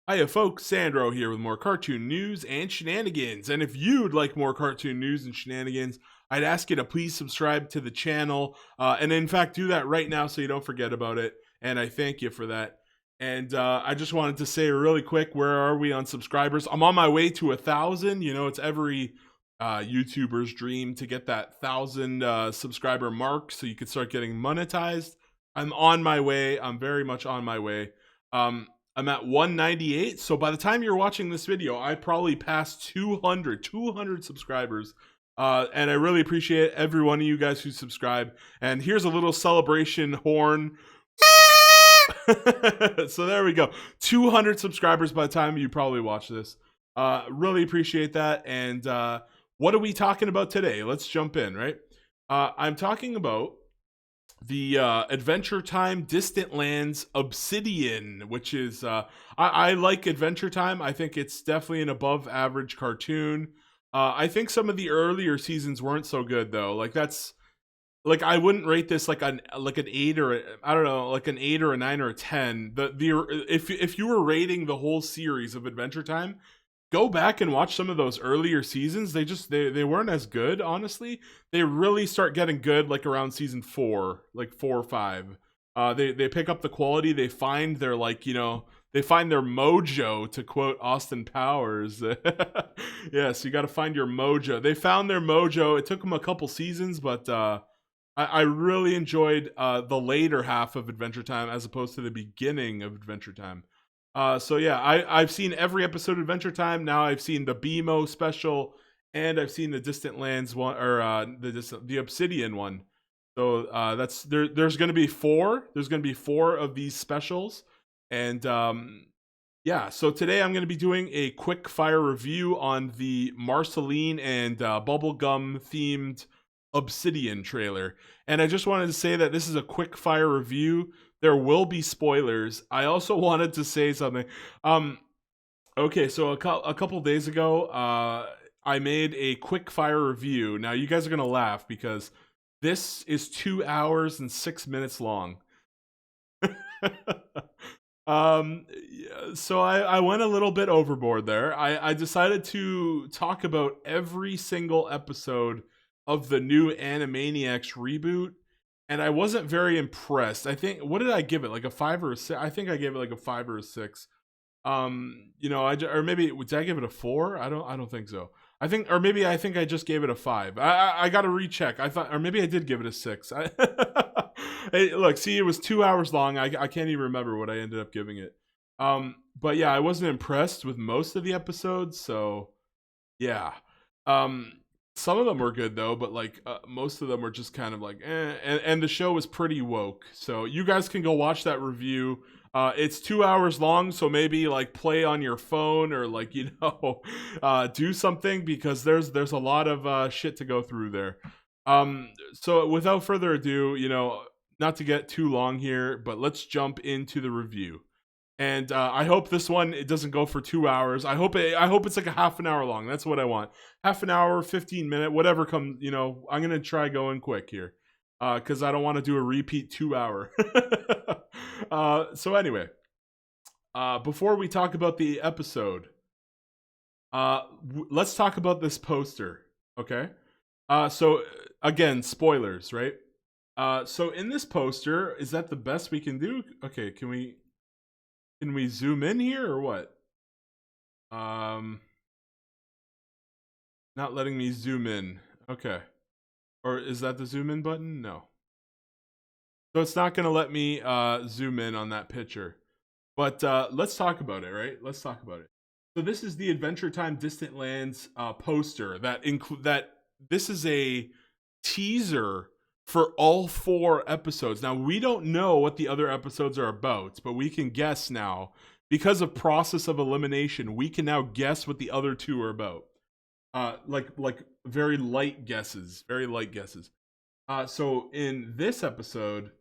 Hiya folks, Sandro here with more cartoon news and shenanigans. And if you'd like more cartoon news and shenanigans, I'd ask you to please subscribe to the channel. And in fact, do that right now so you don't forget about it. And I thank you for that. And I just wanted to say really quick, where are we on subscribers? I'm on my way to 1,000. You know, it's every YouTuber's dream to get that 1,000 subscriber mark so you can start getting monetized. I'm on my way. I'm very much on my way. I'm at 198, so by the time you're watching this video, I probably passed 200 subscribers. And I really appreciate every one of you guys who subscribe. And here's a little celebration horn. So there we go. 200 subscribers by the time you probably watch this. Really appreciate that. And what are we talking about today? Let's jump in, right? I'm talking about the Adventure Time Distant Lands Obsidian, which is I like Adventure Time. I think it's definitely an above average cartoon. I think some of the earlier seasons weren't so good though. Like I wouldn't rate this like an 8 or I don't know, like an 8 or a 9 or a 10. If you were rating the whole series of Adventure Time, go back and watch some of those earlier seasons. They weren't as good, honestly. They really start getting good like around season 4, like 4 or 5. They pick up the quality. They find their they find their mojo, to quote Austin Powers. Yes, you got to find your mojo. They found their mojo. It took them a couple seasons, but I really enjoyed the later half of Adventure Time as opposed to the beginning of Adventure Time. So yeah, I've seen every episode of Adventure Time. Now I've seen the BMO special, and I've seen the Distant Lands one, or the Obsidian one. So that's there's going to be 4. There's going to be 4 of these specials, and yeah. So today I'm going to be doing a quick fire review on the Marceline and Bubblegum themed Obsidian trailer. And I just wanted to say that this is a quick fire review. There will be spoilers. I also wanted to say something. Okay, so a couple days ago, I made a quick fire review. Now you guys are gonna laugh because this is 2 hours and 6 minutes long. So I went a little bit overboard there. I decided to talk about every single episode of the new Animaniacs reboot. And I wasn't very impressed. I think, what did I give it? Like a 5 or a 6? I think I gave it like a 5 or a 6. Or maybe did I give it a 4? I don't think so. I think I just gave it a 5. I got to recheck. I thought, or maybe I did give it a 6. Hey, look, see, it was 2 hours long. I can't even remember what I ended up giving it. But yeah, I wasn't impressed with most of the episodes. So yeah. Some of them were good though, but like most of them were just kind of like eh. And the show was pretty woke. So you guys can go watch that review. It's 2 hours long, so maybe like play on your phone or like do something, because there's a lot of shit to go through there. So without further ado, not to get too long here, but let's jump into the review. And I hope this one, it doesn't go for 2 hours. I hope it's like a half an hour long. That's what I want. Half an hour, 15 minute, whatever comes. I'm gonna try going quick here, because I don't want to do a repeat 2 hour. So anyway, before we talk about the episode, let's talk about this poster. Okay. So again, spoilers, right? So in this poster, is that the best we can do? Okay, can we zoom in here or what? Not letting me zoom in. Okay. Or is that the zoom in button? No. So it's not going to let me zoom in on that picture. But let's talk about it, right? Let's talk about it. So this is the Adventure Time Distant Lands poster that this is a teaser for all 4 episodes. Now, we don't know what the other episodes are about, but we can guess now. Because of process of elimination, we can now guess what the other 2 are about. Like very light guesses. Very light guesses. So in this episode,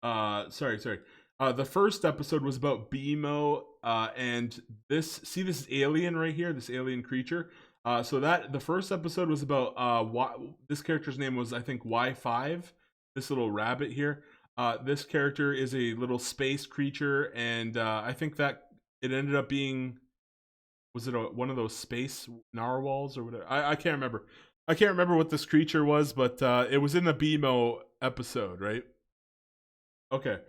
the first episode was about BMO, and this alien right here, this alien creature. So the first episode was about this character's name was, I think, Y5, this little rabbit here. This character is a little space creature, and I think that it ended up being, was it one of those space narwhals or whatever? I can't remember. I can't remember what this creature was, but it was in the BMO episode, right? Okay.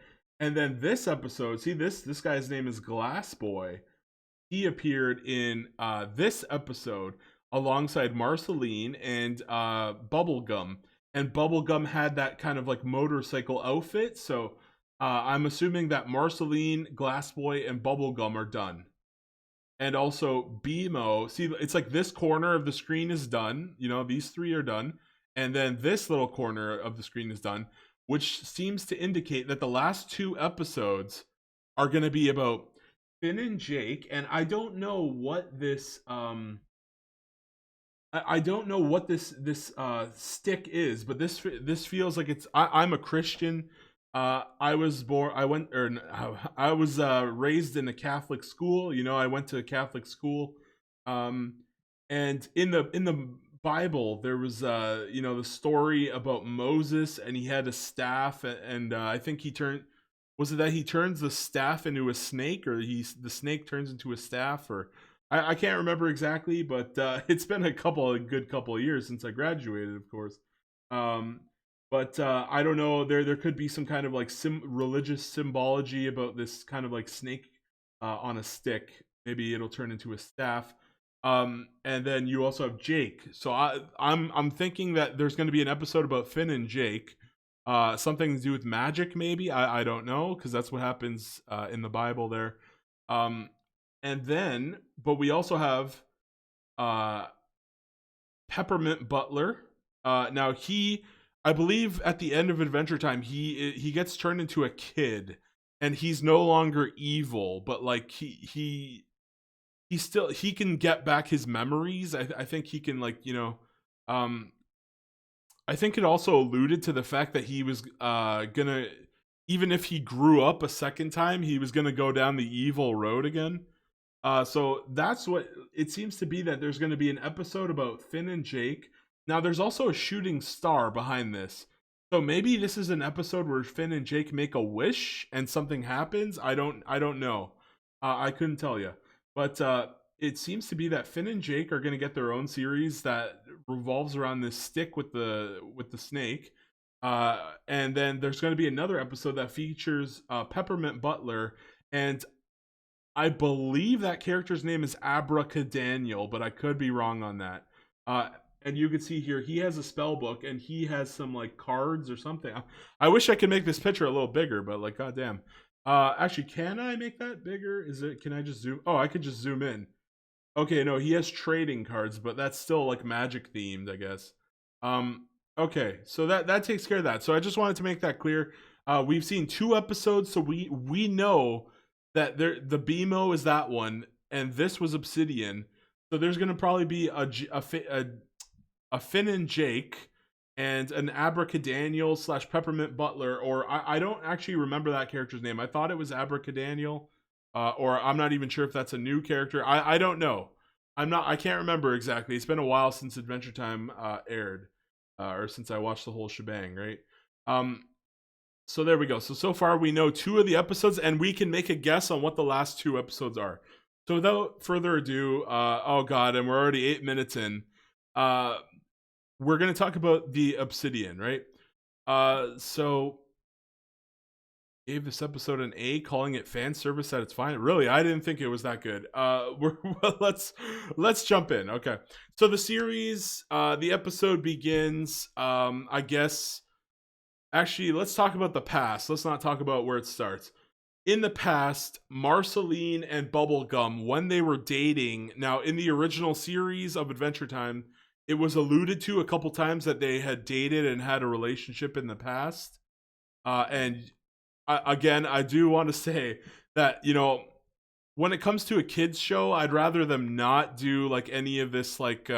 And then this episode, see this guy's name is Glass Boy. He appeared in this episode alongside Marceline and Bubblegum. And Bubblegum had that kind of like motorcycle outfit. So I'm assuming that Marceline, Glass Boy, and Bubblegum are done. And also BMO, see, it's like this corner of the screen is done. You know, these three are done. And then this little corner of the screen is done, which seems to indicate that the last two episodes are going to be about Finn and Jake. And I don't know what this I don't know what this stick is, but this feels like it's. I'm a Christian. I was born. I went or I was raised in a Catholic school. You know, I went to a Catholic school. And in the Bible, there was you know, the story about Moses, and he had a staff, and I think he turned. Was it that he turns the staff into a snake, or the snake turns into a staff, or I can't remember exactly, but it's been a good couple of years since I graduated, of course. But I don't know. There could be some kind of like religious symbology about this kind of like snake on a stick. Maybe it'll turn into a staff. And then you also have Jake. So I'm thinking that there's going to be an episode about Finn and Jake. Something to do with magic, maybe. I don't know, because that's what happens in the Bible there. And then, but we also have Peppermint Butler. Now I believe at the end of Adventure Time, he gets turned into a kid, and he's no longer evil, but like he can get back his memories. I think he can, like, you know, I think it also alluded to the fact that he was gonna, even if he grew up a second time, he was gonna go down the evil road again. So that's what it seems to be, that there's going to be an episode about Finn and Jake. Now, there's also a shooting star behind this. So maybe this is an episode where Finn and Jake make a wish and something happens. I don't know. I couldn't tell you. But it seems to be that Finn and Jake are going to get their own series that revolves around this stick with the snake. And then there's going to be another episode that features Peppermint Butler, and I believe that character's name is Abracadaniel, but I could be wrong on that. And you can see here, he has a spell book, and he has some like cards or something. I wish I could make this picture a little bigger, but like, goddamn. Actually, can I make that bigger? Can I just zoom? Oh, I could just zoom in. Okay, no, he has trading cards, but that's still like magic themed, I guess. Okay, so that takes care of that. So I just wanted to make that clear. We've seen 2 episodes, so we know that the BMO is that one, and this was Obsidian. So there's going to probably be a Finn and Jake, and an Abracadaniel / Peppermint Butler, or I don't actually remember that character's name. I thought it was Abracadaniel, or I'm not even sure if that's a new character. I don't know. I can't remember exactly. It's been a while since Adventure Time aired, or since I watched the whole shebang, right? So there we go. So far we know 2 of the episodes, and we can make a guess on what the last 2 episodes are. So without further ado, oh god, and we're already 8 minutes in. We're going to talk about the Obsidian, right? So gave this episode an A, calling it fan service at its finest. Really, I didn't think it was that good. Let's jump in. Okay. So the series, the episode begins, I guess. Actually, let's talk about the past. Let's not talk about where it starts. In the past, Marceline and Bubblegum, when they were dating, now in the original series of Adventure Time, it was alluded to a couple times that they had dated and had a relationship in the past. Again, I do want to say that, you know, when it comes to a kids show, I'd rather them not do like any of this, like,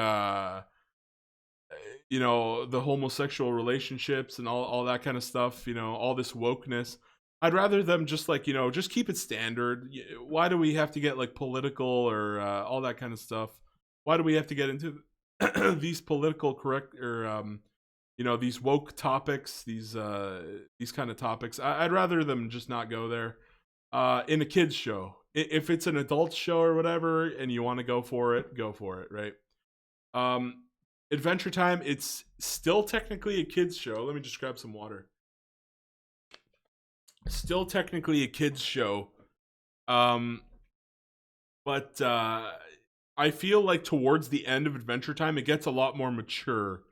you know, the homosexual relationships and all that kind of stuff, you know, all this wokeness. I'd rather them just, like, you know, just keep it standard. Why do we have to get like political or all that kind of stuff? Why do we have to get into these political correct, or you know, these woke topics, these kind of topics? I'd rather them just not go there in a kids show. if it's an adult show or whatever and you want to go for it, right? Adventure Time, it's still technically a kids show. Let me just grab some water. Still technically a kids show. But I feel like towards the end of Adventure Time, it gets a lot more mature.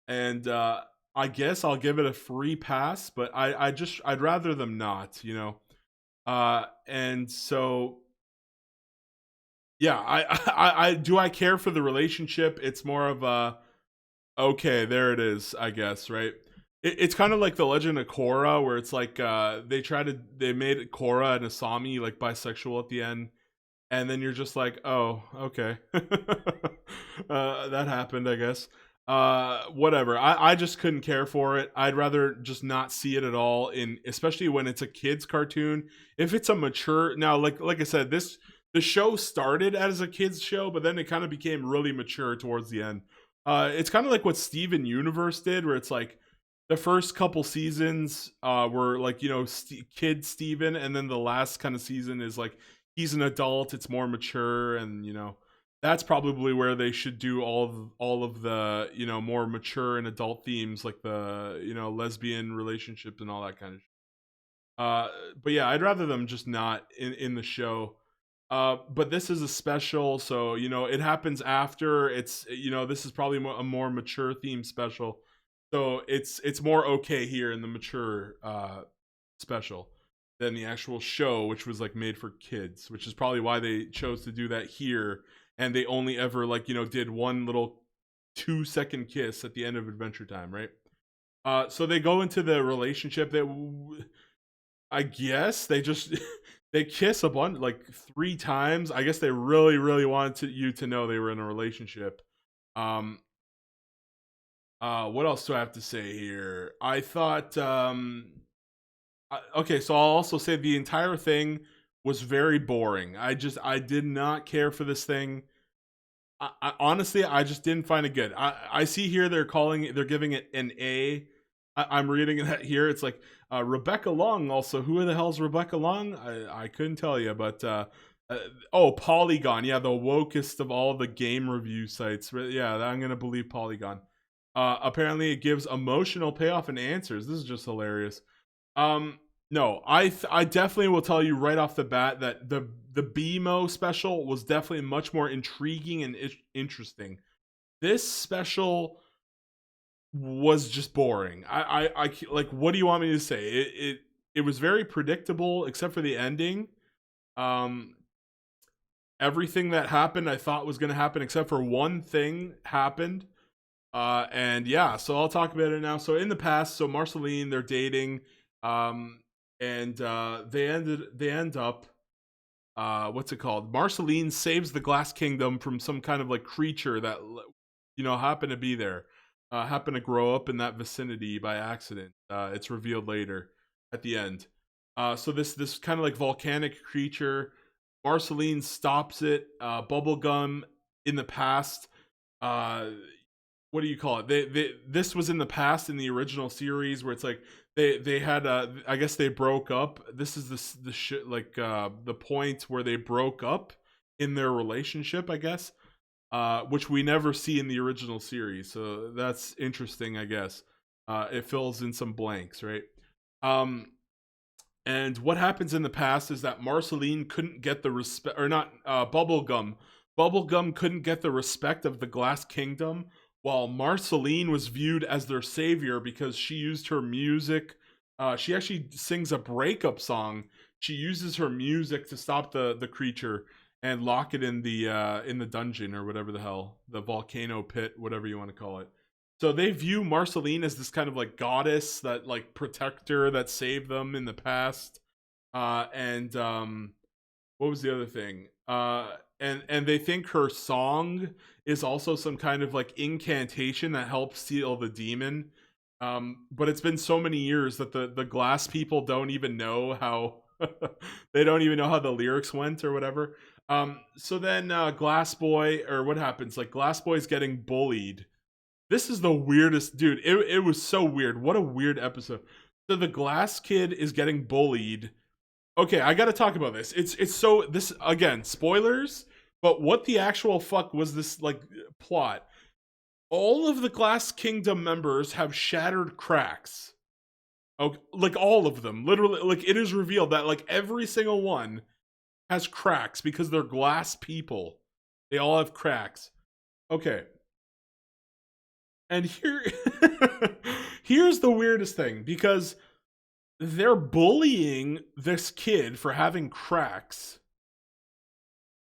And I guess I'll give it a free pass, but I'd rather them not, you know. And so yeah, I do I care for the relationship? It's more of a okay, there it is, I guess, right? It's kind of like the Legend of Korra, where it's like they made Korra and Asami like bisexual at the end, and then you're just like, oh, okay, that happened, I guess. Whatever. I just couldn't care for it. I'd rather just not see it at all. Especially when it's a kids cartoon. If it's a mature now, like I said, the show started as a kids show, but then it kind of became really mature towards the end. It's kind of like what Steven Universe did, where it's like the first couple seasons were like, you know, kid Steven, and then the last kind of season is like he's an adult, it's more mature, and you know, that's probably where they should do all of the, you know, more mature and adult themes, like the, you know, lesbian relationships and all that kind of but yeah, I'd rather them just not in the show. But this is a special, so you know it happens after. It's, you know, this is probably a more mature theme special, so it's more okay here in the mature special than the actual show, which was like made for kids, which is probably why they chose to do that here, and they only ever, like, you know, did one little 2-second kiss at the end of Adventure Time, right? So they go into the relationship that I guess they just they kiss a bunch, like 3 times. I guess they really, really wanted you to know they were in a relationship. What else do I have to say here? I thought, okay, so I'll also say the entire thing was very boring. I did not care for this thing. Honestly, I just didn't find it good. I see here they're giving it an A. I'm reading it here. It's like Rebecca Long. Also, who the hell's Rebecca Long? I couldn't tell you, but oh, Polygon. Yeah, the wokest of all the game review sites. Yeah, I'm gonna believe Polygon. Apparently, it gives emotional payoff and answers. This is just hilarious. No, I definitely will tell you right off the bat that the BMO special was definitely much more intriguing and interesting. This special was just boring. I like, what do you want me to say? It was very predictable except for the ending. Everything that happened I thought was going to happen except for one thing happened. And yeah, so I'll talk about it now. So in the past, so Marceline, they're dating, and they end up, what's it called? Marceline saves the Glass Kingdom from some kind of like creature that, you know, happened to be there, happened to grow up in that vicinity by accident. It's revealed later at the end. So this kind of like volcanic creature, Marceline stops it. Bubblegum in the past, what do you call it? This was in the past in the original series where it's like they had I guess they broke up. This is the shit, like the point where they broke up in their relationship, I guess, which we never see in the original series. So that's interesting, I guess. It fills in some blanks, right? And what happens in the past is that Marceline couldn't get the respect, or not, Bubblegum. Bubblegum couldn't get the respect of the Glass Kingdom, while Marceline was viewed as their savior because she used her music. She actually sings a breakup song. She uses her music to stop the creature and lock it in the dungeon, or whatever the hell, the volcano pit, whatever you want to call it. So they view Marceline as this kind of like goddess, that like protector that saved them in the past. And what was the other thing? And they think her song is also some kind of like incantation that helps seal the demon. But it's been so many years that the glass people don't even know how they don't even know how the lyrics went or whatever. So then Glass Boy, or what happens? Like Glass Boy's getting bullied. This is the weirdest, dude. It was so weird. What a weird episode. So the Glass Kid is getting bullied, Okay, I gotta talk about this. It's so this again, spoilers, but what the actual fuck was this like plot? All of the Glass Kingdom members have shattered cracks. Okay, like all of them. Literally, like it is revealed that like every single one has cracks because they're glass people. They all have cracks. Okay. And here's the weirdest thing because they're bullying this kid for having cracks.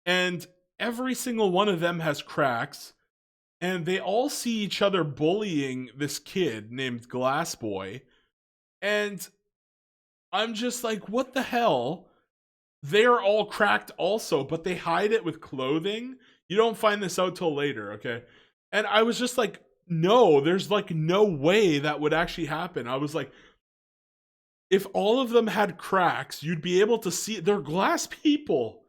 And every single one of them has cracks. And they all see each other bullying this kid named Glass Boy. And I'm just like, what the hell? They're all cracked also, but they hide it with clothing. You don't find this out till later, okay? And I was just like, no, there's like no way that would actually happen. I was like, if all of them had cracks, you'd be able to see. They're glass people.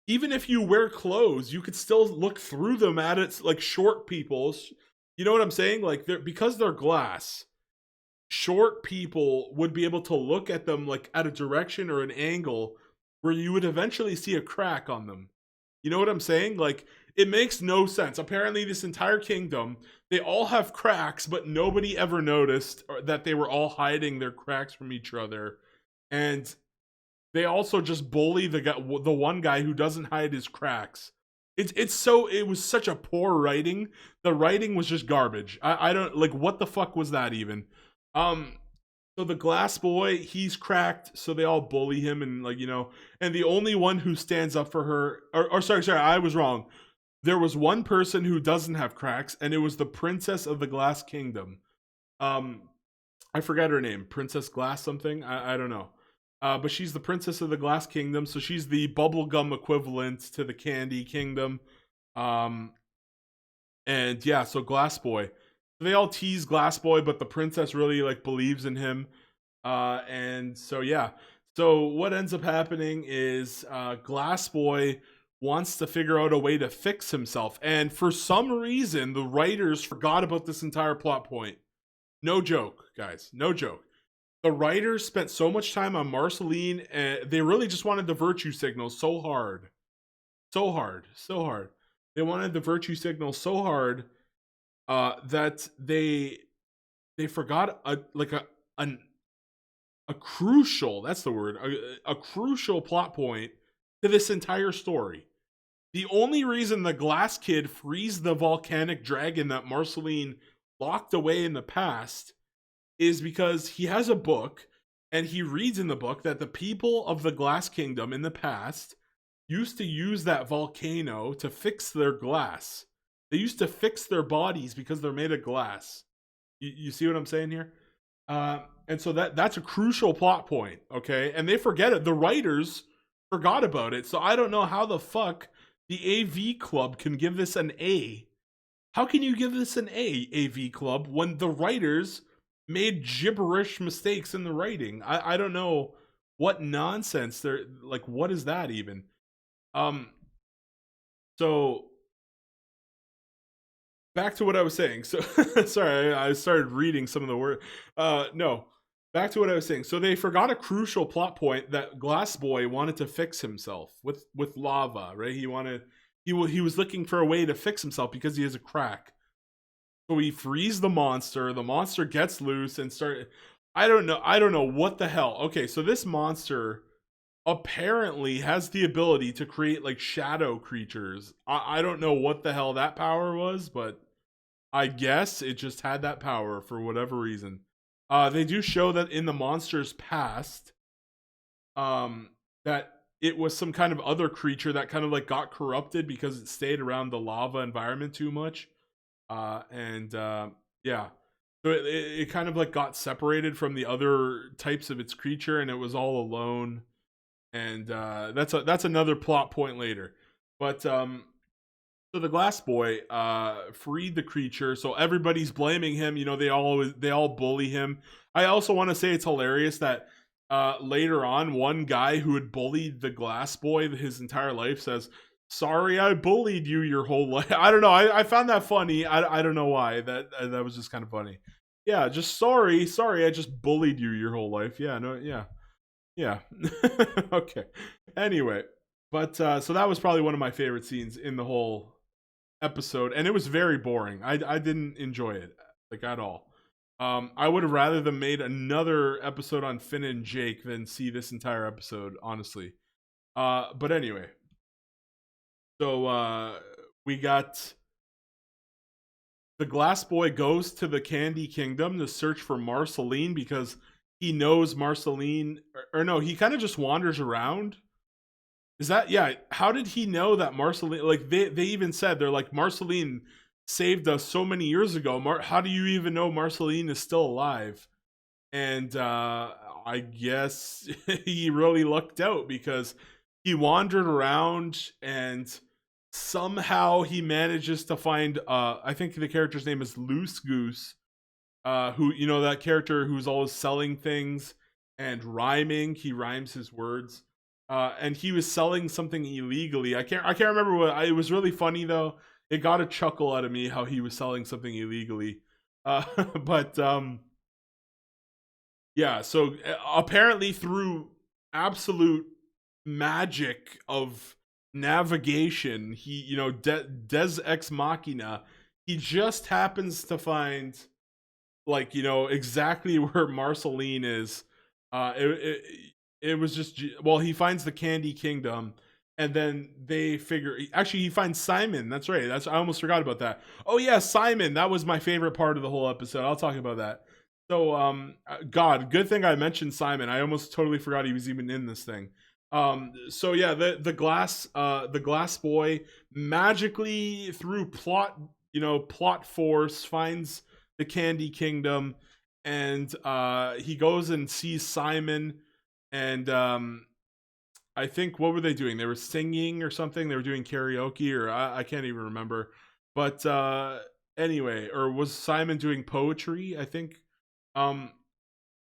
Even if you wear clothes, you could still look through them at it. Like short people. You know what I'm saying? Like because they're glass, short people would be able to look at them like at a direction or an angle where you would eventually see a crack on them. You know what I'm saying? Like it makes no sense. Apparently this entire kingdom, they all have cracks, but nobody ever noticed that they were all hiding their cracks from each other. And they also just bully the one guy who doesn't hide his cracks. It was such a poor writing. The writing was just garbage. I don't like what the fuck was that even? So the glass boy, he's cracked, so they all bully him and like, you know, and the only one who stands up for her or sorry, I was wrong. There was one person who doesn't have cracks, and it was the Princess of the Glass Kingdom. I forgot her name. Princess Glass something? I don't know. But she's the Princess of the Glass Kingdom, so she's the bubblegum equivalent to the Candy Kingdom. And yeah, so Glass Boy. They all tease Glass Boy, but the princess really like believes in him. And so yeah. So what ends up happening is Glass Boy wants to figure out a way to fix himself. And for some reason, the writers forgot about this entire plot point. No joke, guys. No joke. The writers spent so much time on Marceline, and they really just wanted the virtue signal so hard. So hard. So hard. They wanted the virtue signal so hard that they forgot a crucial, that's the word, a crucial plot point to this entire story. The only reason the Glass Kid frees the volcanic dragon that Marceline locked away in the past is because he has a book, and he reads in the book that the people of the Glass Kingdom in the past used to use that volcano to fix their glass. They used to fix their bodies because they're made of glass. You see what I'm saying here? And so that's a crucial plot point, okay? And they forget it. The writers forgot about it. So I don't know how the fuck the AV Club can give this an A. How can you give this an A, AV Club, when the writers made gibberish mistakes in the writing? I don't know what nonsense they're like. What is that even? So back to what I was saying. So sorry, I started reading some of the word. No, back to what I was saying. So they forgot a crucial plot point that Glass Boy wanted to fix himself with lava, right? He was looking for a way to fix himself because he has a crack. So he frees the monster. The monster gets loose and I don't know what the hell. Okay, so this monster apparently has the ability to create like shadow creatures. I don't know what the hell that power was, but I guess it just had that power for whatever reason. They do show that in the monster's past, that it was some kind of other creature that kind of like got corrupted because it stayed around the lava environment too much. Yeah. So it kind of like got separated from the other types of its creature, and it was all alone. And that's another plot point later. But so the Glass Boy freed the creature, so everybody's blaming him. You know, they all bully him. I also want to say it's hilarious that later on, one guy who had bullied the Glass Boy his entire life says, "Sorry, I bullied you your whole life." I don't know. I found that funny. I don't know why. That was just kind of funny. Yeah, just sorry. I just bullied you your whole life. Yeah, no, yeah. Yeah. Okay. Anyway, but so that was probably one of my favorite scenes in the whole episode, and it was very boring. I didn't enjoy it like at all. I would have rather them made another episode on Finn and Jake than see this entire episode, honestly. But anyway, so we got the Glass Boy goes to the Candy Kingdom to search for Marceline because he knows Marceline, or no, he kind of just wanders around. Is that, yeah? How did he know that Marceline? Like they even said they're like, Marceline saved us so many years ago. How do you even know Marceline is still alive? And I guess he really lucked out because he wandered around and somehow he manages to find I think the character's name is Loose Goose, who, you know, that character who's always selling things and rhyming. He rhymes his words. And he was selling something illegally. I can't remember what. It was really funny though. It got a chuckle out of me how he was selling something illegally. But yeah, so apparently through absolute magic of navigation, he, you know, Des Ex Machina, he just happens to find, like, you know, exactly where Marceline is. It was just, well, he finds the Candy Kingdom, and then they figure, actually he finds Simon. That's right. I almost forgot about that. Oh yeah, Simon. That was my favorite part of the whole episode. I'll talk about that. So God, good thing I mentioned Simon. I almost totally forgot he was even in this thing. So yeah, the glass boy magically through plot, you know, plot force finds the Candy Kingdom, and he goes and sees Simon, and I think, what were they doing? They were singing or something. They were doing karaoke, or I can't even remember. But anyway, or was Simon doing poetry? I think um,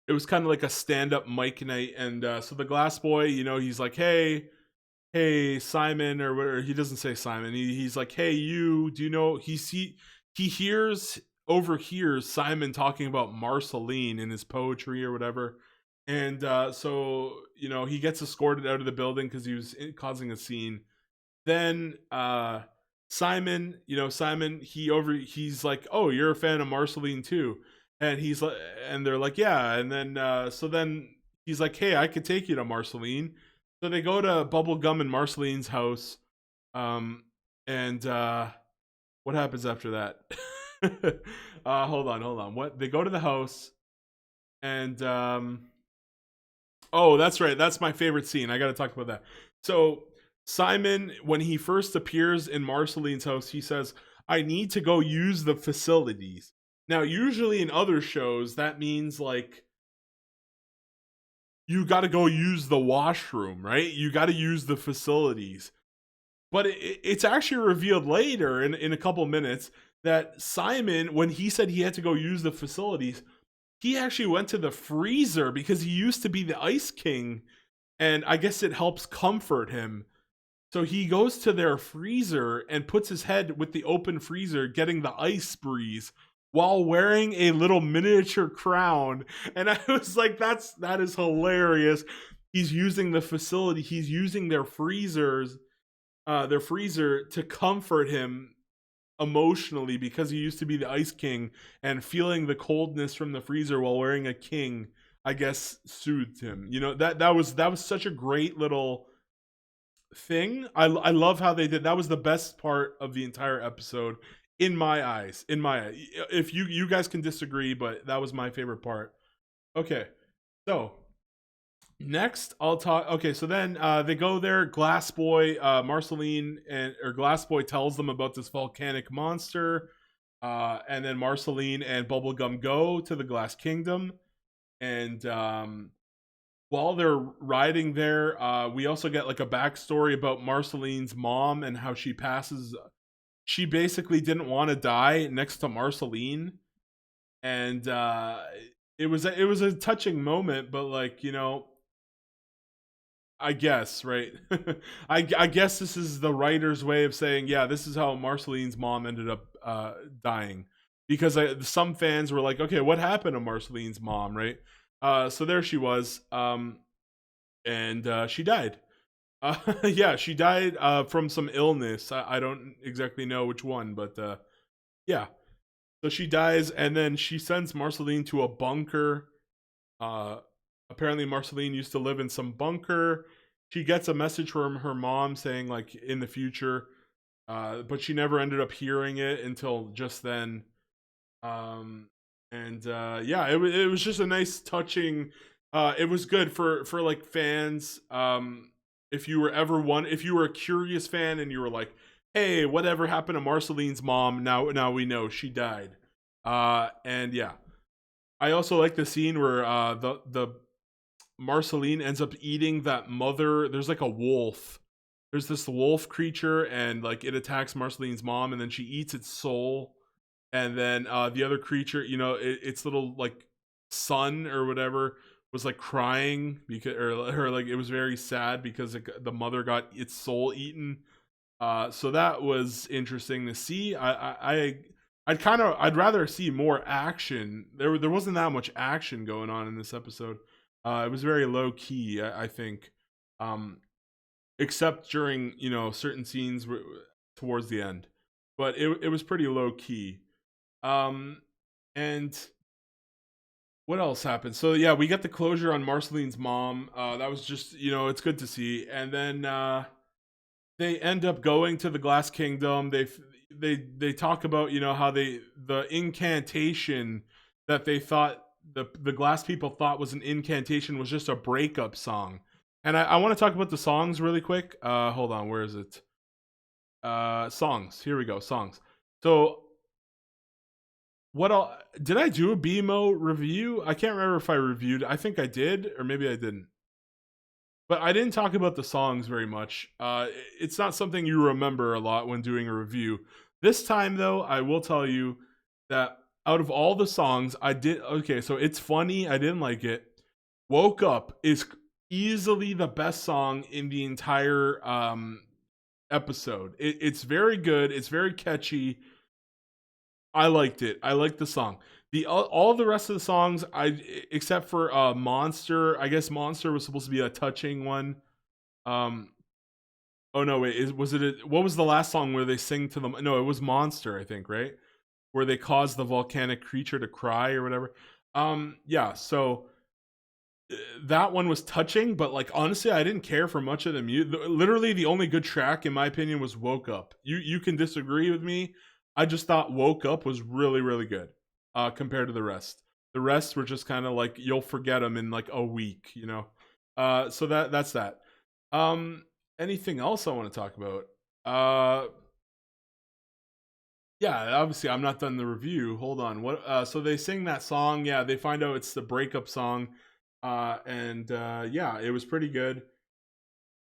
it was kind of like a stand-up mic night, and so the Glass Boy, you know, he's like, hey, Simon, or whatever. He doesn't say Simon. He's like, hey, you. Do you know? He overhears Simon talking about Marceline in his poetry or whatever. And so, you know, he gets escorted out of the building because he was causing a scene. Then Simon, you know, he's like, oh, you're a fan of Marceline too. And he's like, and they're like, yeah. And then so then he's like, hey, I could take you to Marceline. So they go to Bubblegum and Marceline's house. And what happens after that? Hold on. What, they go to the house, and oh, that's right. That's my favorite scene. I got to talk about that. So Simon, when he first appears in Marceline's house, he says, I need to go use the facilities. Now, usually in other shows, that means like you got to go use the washroom, right? You got to use the facilities. But it's actually revealed later in a couple minutes that Simon, when he said he had to go use the facilities, he actually went to the freezer because he used to be the Ice King, and I guess it helps comfort him. So he goes to their freezer and puts his head with the open freezer, getting the ice breeze while wearing a little miniature crown. And I was like, that is hilarious. He's using the facility. He's using their freezer to comfort him emotionally because he used to be the Ice King, and feeling the coldness from the freezer while wearing a king, I guess, soothed him. You know, that was such a great little thing. I love how they did. That was the best part of the entire episode in my eyes. If you guys can disagree, but that was my favorite part. Okay, so next I'll talk. Okay, so then they go there. Glass Boy, Marceline, or Glass Boy tells them about this volcanic monster, and then Marceline and Bubblegum go to the Glass Kingdom, and while they're riding there, we also get like a backstory about Marceline's mom and how she passes. She basically didn't want to die next to Marceline, and it was a touching moment, but like, you know, I guess, right? I guess this is the writer's way of saying, yeah, this is how Marceline's mom ended up dying. Because some fans were like, okay, what happened to Marceline's mom, right? So there she was. and she died. Yeah, she died from some illness. I don't exactly know which one, but yeah. So she dies, and then she sends Marceline to a bunker. Uh, Apparently, Marceline used to live in some bunker. She gets a message from her mom saying, like, in the future, but she never ended up hearing it until just then. Um, and yeah, it was just a nice, touching. It was good for like fans. If you were ever one, if you were a curious fan and you were like, hey, whatever happened to Marceline's mom? Now we know she died. And yeah, I also like the scene where the Marceline ends up eating that mother. There's like a wolf. There's this wolf creature, and like it attacks Marceline's mom, and then she eats its soul. And then the other creature, its little like son or whatever was like crying because, or like it was very sad because the mother got its soul eaten. So that was interesting to see. I'd rather see more action. There wasn't that much action going on in this episode. It was very low key, I think, except during certain scenes towards the end. But it was pretty low key. And what else happened? So yeah, we got the closure on Marceline's mom. That was just it's good to see. And then they end up going to the Glass Kingdom. They talk about how the incantation that they thought the Glass people thought was an incantation was just a breakup song. And I want to talk about the songs really quick. Hold on, where is it? Songs. Here we go. Songs. So what all did I do a BMO review? I can't remember if I reviewed. I think I did, or maybe I didn't. But I didn't talk about the songs very much. It's not something you remember a lot when doing a review. This time, though, I will tell you that out of all the songs, I did... Okay, so It's Funny. I didn't like it. Woke Up is easily the best song in the entire episode. It's very good. It's very catchy. I liked it. I liked the song. All the rest of the songs, except for Monster. I guess Monster was supposed to be a touching one. Oh no, wait. What was the last song where they sing to them? No, it was Monster, I think, right? Where they cause the volcanic creature to cry or whatever. Yeah. So that one was touching, but like honestly, I didn't care for much of the music. Literally, the only good track, in my opinion, was "Woke Up." You can disagree with me. I just thought "Woke Up" was really, really good compared to the rest. The rest were just kind of like you'll forget them in like a week, So that's that. Anything else I want to talk about? Yeah, obviously I'm not done the review. Hold on. What? So they sing that song. Yeah, they find out it's the breakup song. And yeah, it was pretty good.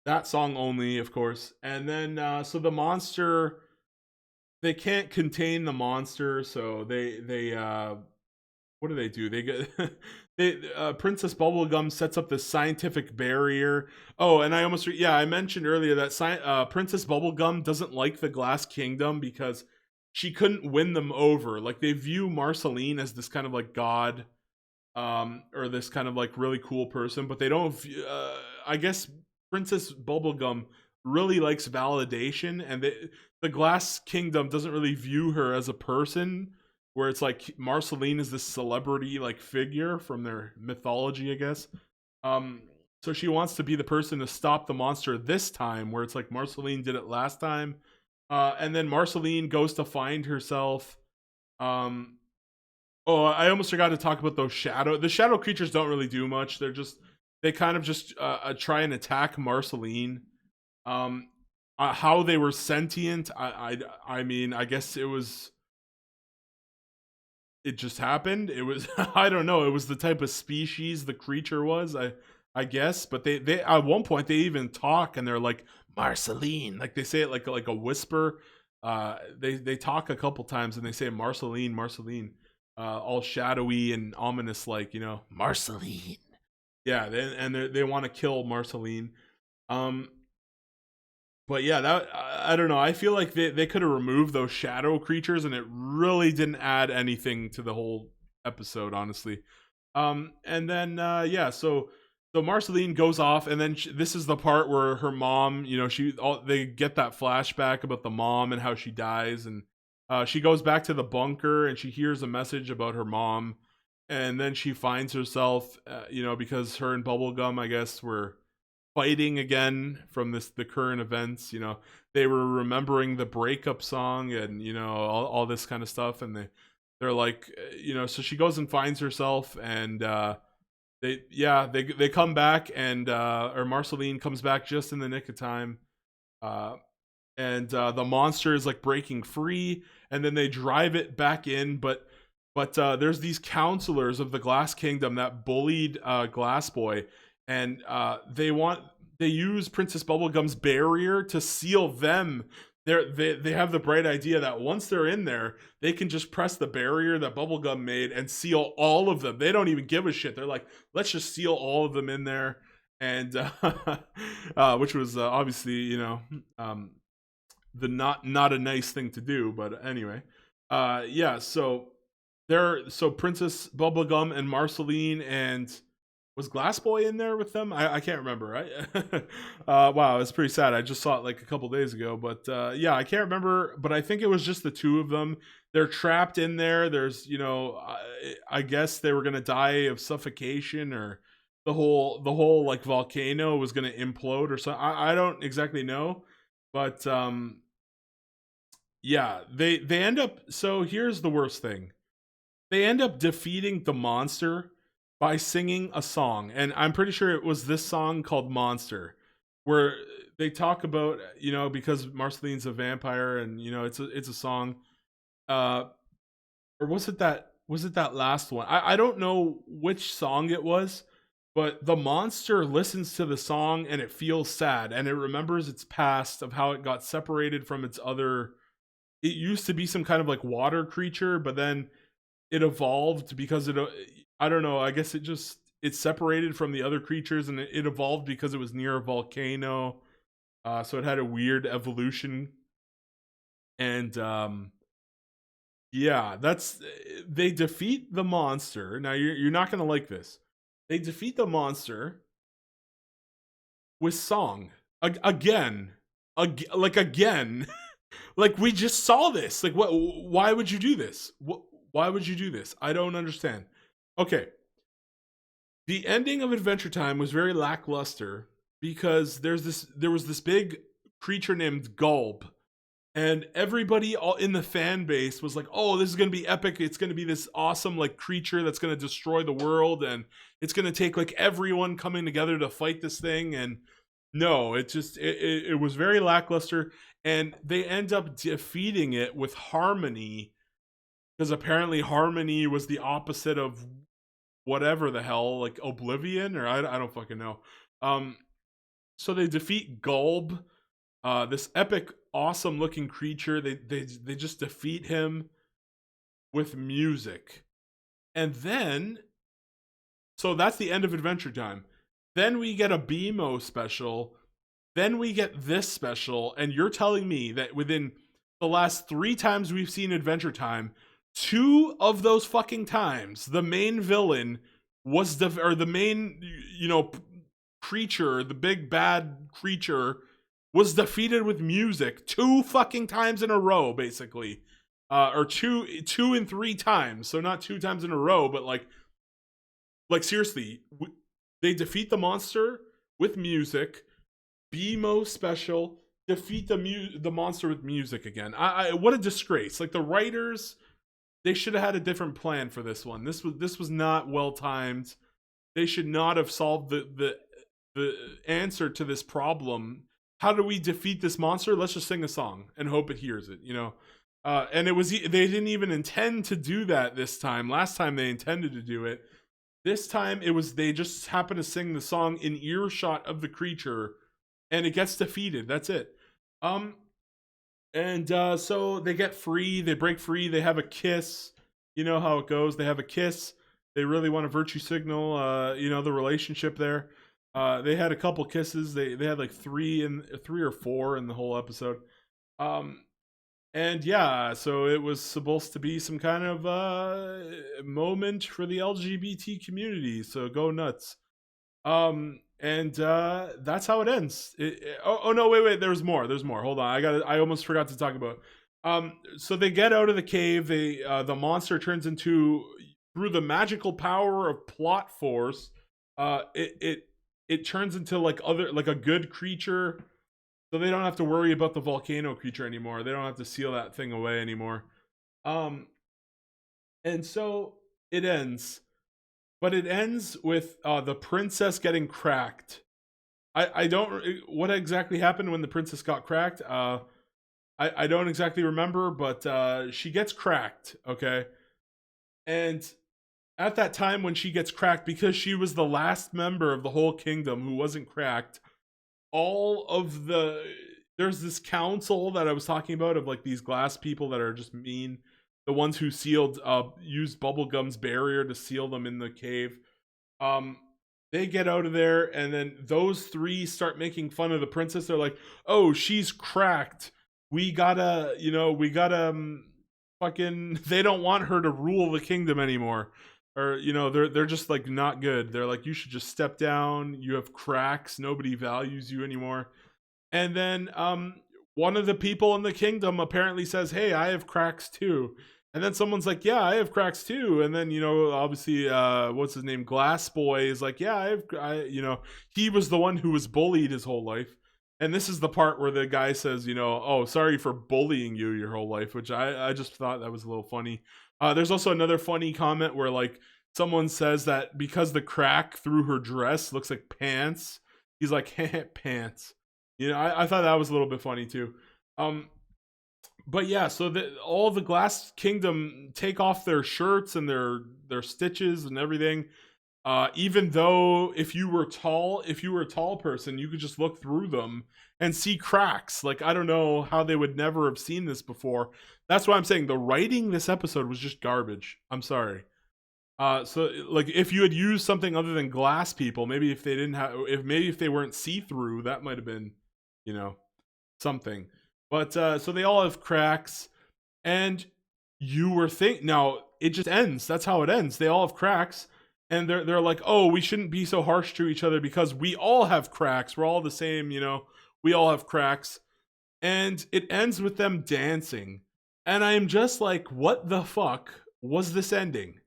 That song only, of course. And then so the monster, they can't contain the monster, so they what do? They get Princess Bubblegum sets up this scientific barrier. Oh, and I mentioned earlier that Princess Bubblegum doesn't like the Glass Kingdom because she couldn't win them over. Like they view Marceline as this kind of like god, or this kind of like really cool person, but they don't. I guess Princess Bubblegum really likes validation, and the Glass Kingdom doesn't really view her as a person. Where it's like Marceline is this celebrity like figure from their mythology, I guess. So she wants to be the person to stop the monster this time, where it's like Marceline did it last time. And then Marceline goes to find herself. Oh, I almost forgot to talk about the shadow creatures don't really do much. They kind of just try and attack Marceline. How they were sentient, I mean, I guess it just happened. It was I don't know. It was the type of species the creature was. I guess, but they at one point they even talk and they're like Marceline, like they say it like a whisper. They talk a couple times and they say Marceline, Marceline, all shadowy and ominous, like Marceline. Yeah, they want to kill Marceline. But yeah, that I don't know. I feel like they could have removed those shadow creatures, and it really didn't add anything to the whole episode, honestly. And then yeah, so So Marceline goes off, and then this is the part where her mom, they get that flashback about the mom and how she dies, and she goes back to the bunker and she hears a message about her mom, and then she finds herself, because her and Bubblegum, I guess, were fighting again from the current events. They were remembering the breakup song, and all this kind of stuff, and they're like, so she goes and finds herself, and they come back, and or Marceline comes back just in the nick of time, uh and the monster is like breaking free, and then they drive it back in, but there's these counselors of the Glass Kingdom that bullied Glass Boy, and they use Princess Bubblegum's barrier to seal them. They have the bright idea that once they're in there, they can just press the barrier that Bubblegum made and seal all of them. They don't even give a shit. They're like, let's just seal all of them in there, and which was obviously, the not a nice thing to do, but anyway, yeah. So Princess Bubblegum and Marceline, and was Glass Boy in there with them? I can't remember, right? Wow, it's pretty sad. I just saw it like a couple days ago, but yeah, I can't remember. But I think it was just the two of them. They're trapped in there. There's, I guess they were gonna die of suffocation, or the whole like volcano was gonna implode or something. I don't exactly know, but yeah, they end up. So here's the worst thing: they end up defeating the monster by singing a song, and I'm pretty sure it was this song called Monster, where they talk about, because Marceline's a vampire, and it's a song, or was it that last one? I don't know which song it was, but the monster listens to the song and it feels sad, and it remembers its past of how it got separated from its other. It used to be some kind of like water creature, but then it evolved because I don't know, I guess it separated from the other creatures, and it evolved because it was near a volcano, so it had a weird evolution, and yeah, they defeat the monster. Now you're not gonna like this. They defeat the monster with song again, again. Like, we just saw this. Like, what? Why would you do this? Why would you do this? I don't understand. Okay. The ending of Adventure Time was very lackluster because there was this big creature named Gulp, and everybody all in the fan base was like, "Oh, this is going to be epic. It's going to be this awesome like creature that's going to destroy the world, and it's going to take like everyone coming together to fight this thing." And no, it was very lackluster, and they end up defeating it with harmony, because apparently harmony was the opposite of whatever the hell, like oblivion, or I don't fucking know. So they defeat Gulb, this epic, awesome looking creature. They just defeat him with music, and then so that's the end of Adventure Time. Then we get a BMO special. Then we get this special, and you're telling me that within the last 3 times we've seen Adventure Time, 2 of those fucking times, the main villain was the main, creature, the big bad creature, was defeated with music 2 fucking times in a row, basically, or two and 3 times. So not 2 times in a row, but like seriously, they defeat the monster with music. BMO special, defeat the monster with music again. What a disgrace. Like, the writers, they should have had a different plan for this one. This was not well timed. They should not have solved the answer to this problem. How do we defeat this monster? Let's just sing a song and hope it hears it, and they didn't even intend to do that this time. Last time they intended to do it. This time they just happen to sing the song in earshot of the creature, and it gets defeated. That's it. And so they get free. They break free. They have a kiss. You know how it goes. They have a kiss. They really want to virtue signal, the relationship there. They had a couple kisses. They had like 3 or 4 in the whole episode. And yeah, so it was supposed to be some kind of moment for the LGBT community. So go nuts. And that's how it ends. Oh no, wait, there's more. There's more. Hold on. I almost forgot to talk about. So they get out of the cave. The monster turns into, through the magical power of plot force, it turns into like a good creature. So they don't have to worry about the volcano creature anymore. They don't have to seal that thing away anymore. Um and so it ends. But it ends with the princess getting cracked. I don't. What exactly happened when the princess got cracked? I don't exactly remember, but she gets cracked. Okay, and at that time when she gets cracked, because she was the last member of the whole kingdom who wasn't cracked, all of the there's this council that I was talking about of like these glass people that are just mean. The ones who used Bubblegum's barrier to seal them in the cave. Um, they get out of there, and then those three start making fun of the princess. They're like, "Oh, she's cracked. We gotta fucking." They don't want her to rule the kingdom anymore, or they're just like not good. They're like, "You should just step down. You have cracks. Nobody values you anymore." And then one of the people in the kingdom apparently says, "Hey, I have cracks too." And then someone's like, "Yeah, I have cracks too." And then obviously, what's his name, Glass Boy, is like, "Yeah, he was the one who was bullied his whole life." And this is the part where the guy says, "Oh, sorry for bullying you your whole life," which I just thought that was a little funny. There's also another funny comment where like someone says that because the crack through her dress looks like pants, he's like, "Pants." I thought that was a little bit funny too. But yeah, so all the Glass Kingdom take off their shirts and their stitches and everything. Even though if you were a tall person, you could just look through them and see cracks. Like, I don't know how they would never have seen this before. That's why I'm saying the writing this episode was just garbage. I'm sorry. So like if you had used something other than glass people, maybe if they weren't see through, that might have been, something. But so they all have cracks, and you were now it just ends. That's how it ends. They all have cracks, and they're like, "Oh, we shouldn't be so harsh to each other because we all have cracks. We're all the same, we all have cracks." And it ends with them dancing. And I am just like, what the fuck was this ending?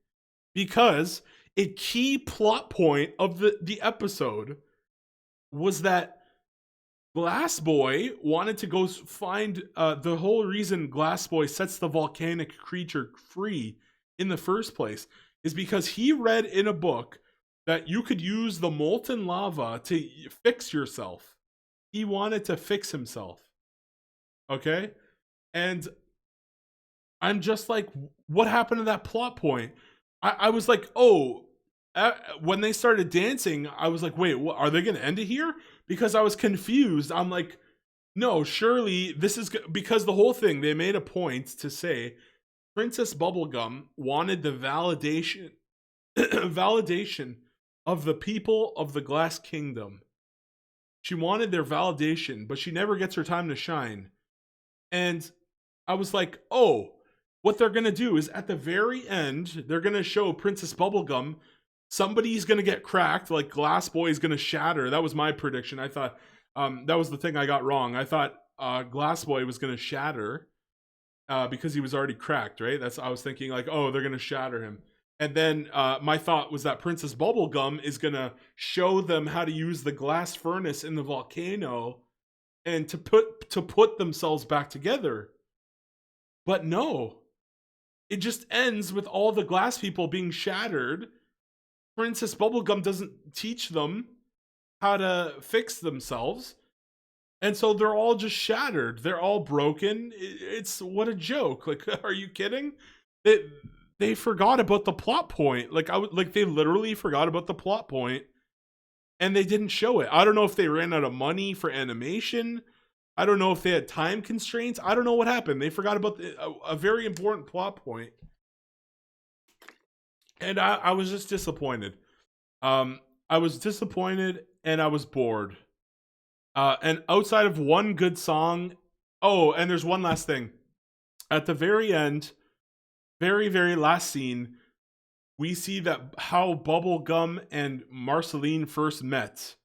Because a key plot point of the episode was that Glass Boy wanted to go find the whole reason Glass Boy sets the volcanic creature free in the first place is because he read in a book that you could use the molten lava to fix yourself. He wanted to fix himself. Okay? And I'm just like, what happened to that plot point? I was like, oh, when they started dancing, I was like, wait, what, are they going to end it here? Because I was confused. I'm like, no, surely this is because the whole thing, they made a point to say Princess Bubblegum wanted the validation of the people of the Glass Kingdom. She wanted their validation, but she never gets her time to shine. And I was like, oh, what they're going to do is at the very end, they're going to show Princess Bubblegum. Somebody's going to get cracked, like Glass Boy is going to shatter. That was my prediction. I thought that was the thing I got wrong. I thought Glass Boy was going to shatter because he was already cracked, right? I was thinking like, oh, they're going to shatter him. And then my thought was that Princess Bubblegum is going to show them how to use the glass furnace in the volcano and to put themselves back together. But no. It just ends with all the glass people being shattered. Princess Bubblegum doesn't teach them how to fix themselves. And so they're all just shattered. They're all broken. It's what a joke. Like, are you kidding? They forgot about the plot point. They literally forgot about the plot point, and they didn't show it. I don't know if they ran out of money for animation. I don't know if they had time constraints. I don't know what happened. They forgot about a very important plot point. And I was just disappointed. I was disappointed and I was bored. And outside of one good song, oh, and there's one last thing. At the very end, very, very last scene, we see that how Bubblegum and Marceline first met.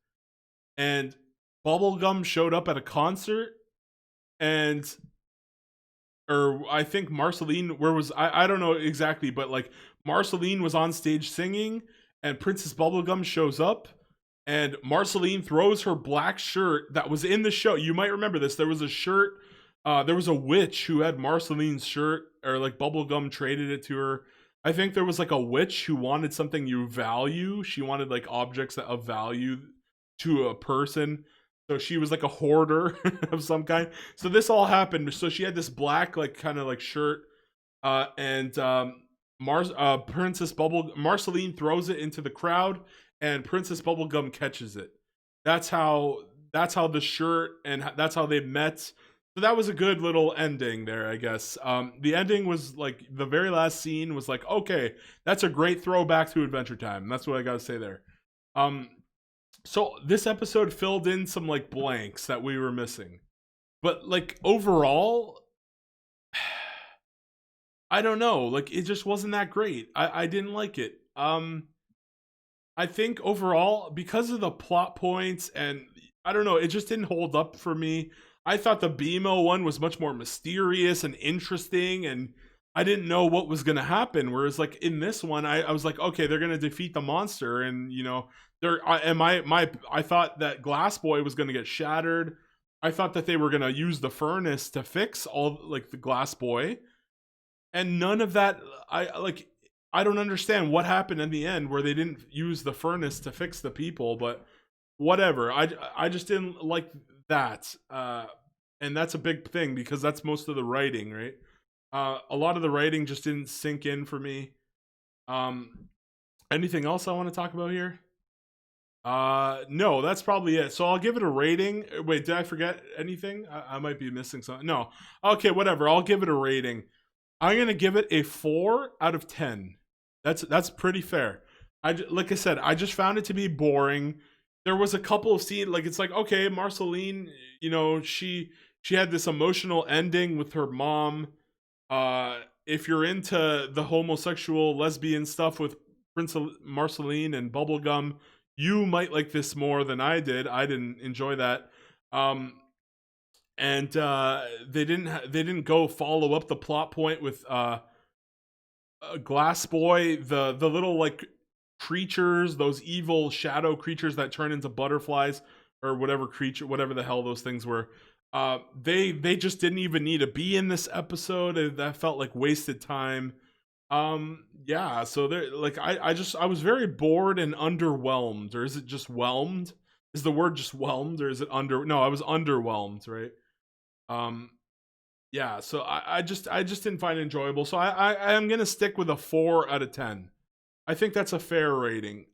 And Bubblegum showed up at a concert, and or I think Marceline, where was I don't know exactly, but like Marceline was on stage singing, and Princess Bubblegum shows up, and Marceline throws her black shirt that was in the show. You might remember this. There was a shirt. There was a witch who had Marceline's shirt, or like Bubblegum traded it to her. I think there was like a witch who wanted something you value. She wanted like objects that of value to a person. So she was like a hoarder of some kind. So this all happened. So she had this black like kind of like shirt, and Princess Marceline throws it into the crowd, and Princess Bubblegum catches it. That's how the shirt, and that's how they met. So that was a good little ending there, I guess. The ending was like the very last scene was like, okay, that's a great throwback to Adventure Time. That's what I gotta say there. So this episode filled in some like blanks that we were missing, but like overall, I don't know, like it just wasn't that great. I didn't like it. I think overall, because of the plot points, and I don't know, it just didn't hold up for me. I thought the BMO one was much more mysterious and interesting, and I didn't know what was going to happen. Whereas like in this one, I was like, okay, they're going to defeat the monster, and you know, I thought that Glass Boy was going to get shattered. I thought that they were going to use the furnace to fix all like the Glass Boy, and none of that. I don't understand what happened in the end where they didn't use the furnace to fix the people, but whatever. I just didn't like that, and that's a big thing because that's most of the writing, right? A lot of the writing just didn't sink in for me. Anything else I want to talk about here? No, that's probably it. So I'll give it a rating. Wait, did I forget anything? I might be missing something. No. Okay, whatever. I'll give it a rating. I'm gonna give it a 4 out of 10. That's pretty fair. Like I said, I just found it to be boring. There was a couple of scenes, like it's like, okay, Marceline, you know, she had this emotional ending with her mom. If you're into the homosexual lesbian stuff with Princess Marceline and Bubblegum, you might like this more than I did. I didn't enjoy that. And they didn't go follow up the plot point with Glass Boy, the little like creatures, those evil shadow creatures that turn into butterflies or whatever creature, whatever the hell those things were. They just didn't even need to be in this episode. That felt like wasted time. Yeah, so there, like I was very bored and underwhelmed. Or is it just whelmed? Is the word just whelmed, or is it under? No, I was underwhelmed, right? Yeah, so I just didn't find it enjoyable. So I am gonna stick with a 4 out of 10. I think that's a fair rating.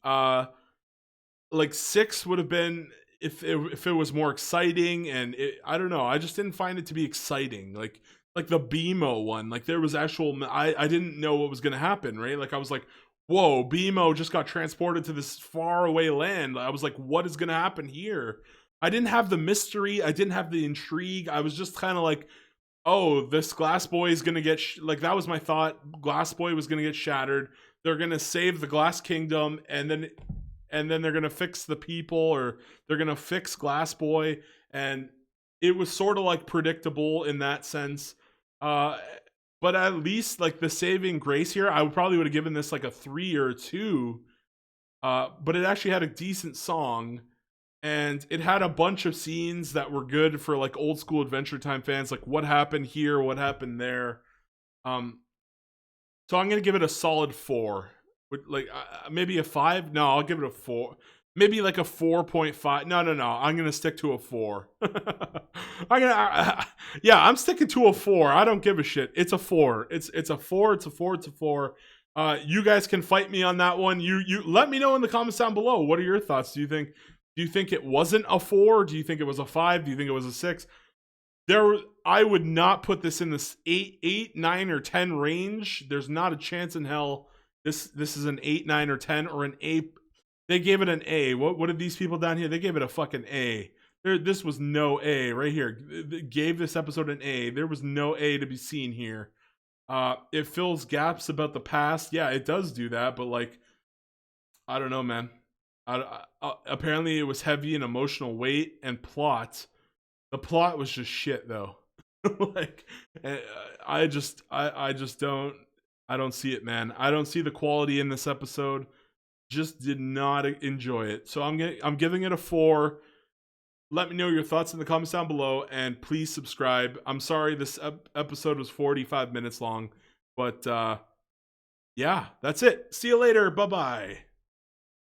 Like 6 would have been if it was more exciting, and I don't know. I just didn't find it to be exciting. Like the BMO one, like there was actual. I didn't know what was gonna happen, right? Like I was like, whoa, BMO just got transported to this faraway land. I was like, what is gonna happen here? I didn't have the mystery. I didn't have the intrigue. I was just kind of like, oh, this Glass Boy is gonna get like that was my thought. Glass Boy was gonna get shattered. They're gonna save the Glass Kingdom, and then they're gonna fix the people, or they're gonna fix Glass Boy, and it was sort of like predictable in that sense. But at least like the saving grace here, I probably would have given this like a 3 or a 2. But it actually had a decent song. And it had a bunch of scenes that were good for like old school Adventure Time fans, like what happened here, what happened there. So I'm gonna give it a solid 4. Like maybe a 5. No, I'll give it a 4. Maybe like a 4.5. No. I'm gonna stick to a 4. I'm sticking to a 4. I don't give a shit. It's a 4. It's a 4. It's a 4. It's a 4. You guys can fight me on that one. You let me know in the comments down below. What are your thoughts? Do you think it wasn't a 4? Do you think it was a 5? Do you think it was a 6? I would not put this in this 8, 9, or 10 range. There's not a chance in hell this is an 8, 9, or 10, or an A. They gave it an A. What did these people down here? They gave it a fucking A. This was no A right here. They gave this episode an A. There was no A to be seen here. It fills gaps about the past. Yeah, it does do that, but like, I don't know, man. Apparently, it was heavy in emotional weight and plot. The plot was just shit, though. Like, I just don't see it, man. I don't see the quality in this episode. Just did not enjoy it. So I'm giving it a 4. Let me know your thoughts in the comments down below, and please subscribe. I'm sorry this episode was 45 minutes long, but yeah, that's it. See you later. Bye bye.